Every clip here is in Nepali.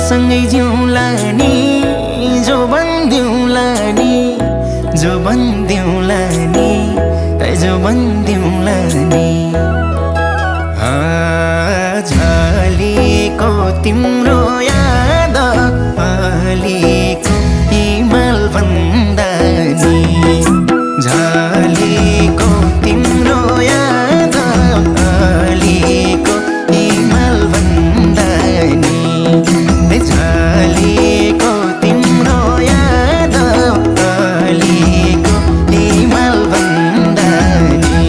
सँगै जिउँला नि जो बन्दिउँला नि जो बन्दिउँला नि जो बन्दिउँला नि झलेको तिम्रो याद अलिको हिमाल भन्दा नि झलेको तिम्रो याद अलिको हिमाल भन्दा नि झलेको तिम्रो याद अलिको हिमाल भन्दा नि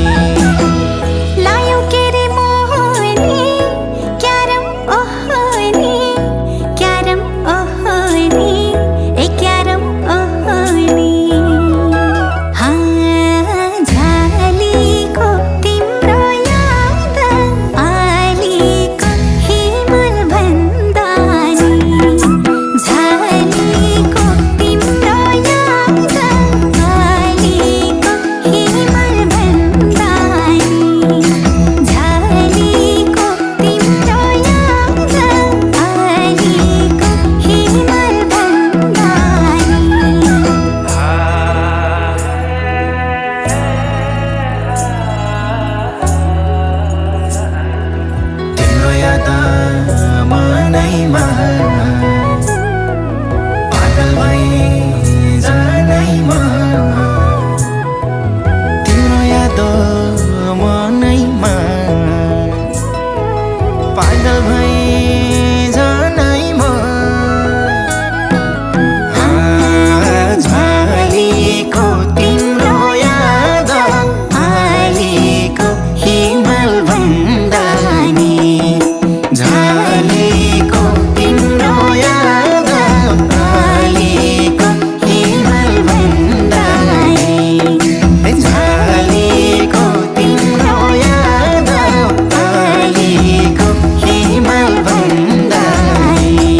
लायो के रे मोहनी क्यारम ओहनी क्यारम ओहनी ए क्यारम ओहनी झलेको तिम्रो याद अलिको हिमाल भन्दा नि झलेको तिम्रो याद अलिको हिमाल भन्दा नि झलेको तिम्रो याद अलिको हिमाल भन्दा तिम्रो याद मनैमा पागल भई जानैमा तिम्रो याद मनैमा पागल भई जानैमा झलेको तिम्रो याद अलिको हिमाल भन्दा नि झलेको तिम्रो याद अलिको हिमाल भन्दा नि झलेको तिम्रो याद अलिको हिमाल भन्दा नि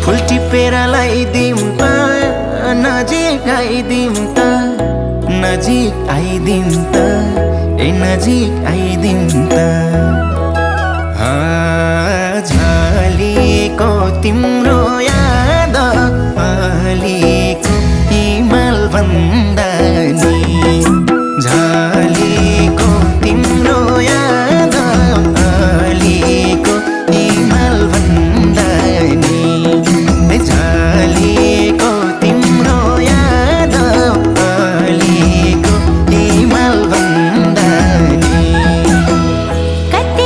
फुल टिपेर लगाइदिउँ त नजिक आइदिउँ त नजिक आइदिउँ त ए नजिक आइदिउँ त झलेको तिम्रो याद अलिको हिमाल भन्दा नि झलेको तिम्रो याद अलिको हिमाल भन्दा नि झलेको तिम्रो याद अलिको हिमाल भन्दा नि कति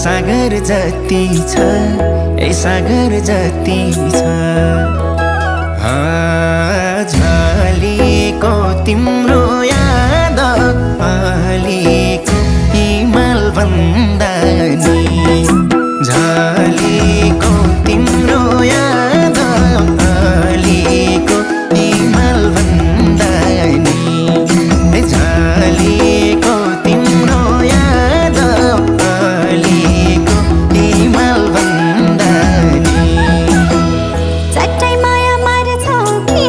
सागर जति छ ए सागर जति छ झलेको तिम्रो याद अलिको हिमाल भन्दा नि झलेको तिम्रो याद अलिको हिमाल भन्दा नि झलेको तिम्रो याद अलिको हिमाल भन्दा नि चट्टै माया मार्छौ कि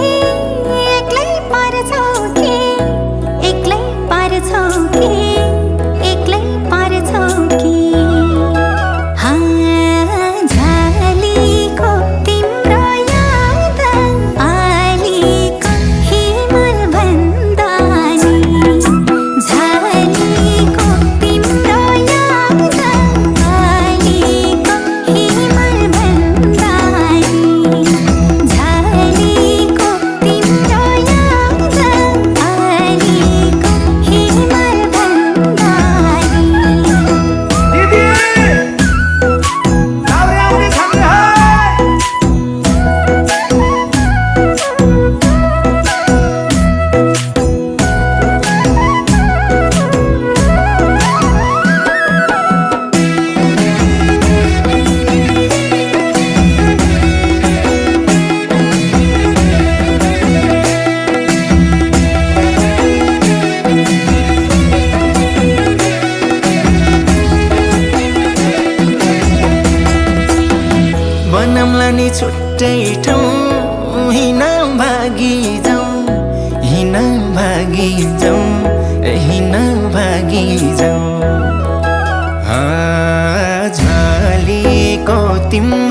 एक्लै पार्छौ कि एक्लै पार्छौ कि एक्लै पार्छौ कि झलेको तिम्रो याद अलिको हिमाल भन्दा नि झलेको तिम्रो याद अलिको हिमाल भन्दा नि झलेको तिम्रो याद अलिको हिमाल भन्दा नि दिदी लाउरे आउने छन् है बनौँला नि छुट्टै ठाउँ हिँड भागी जाउँ हिँड भागी जाउँ हिँड भागी जाउँ झलेको तिम्रो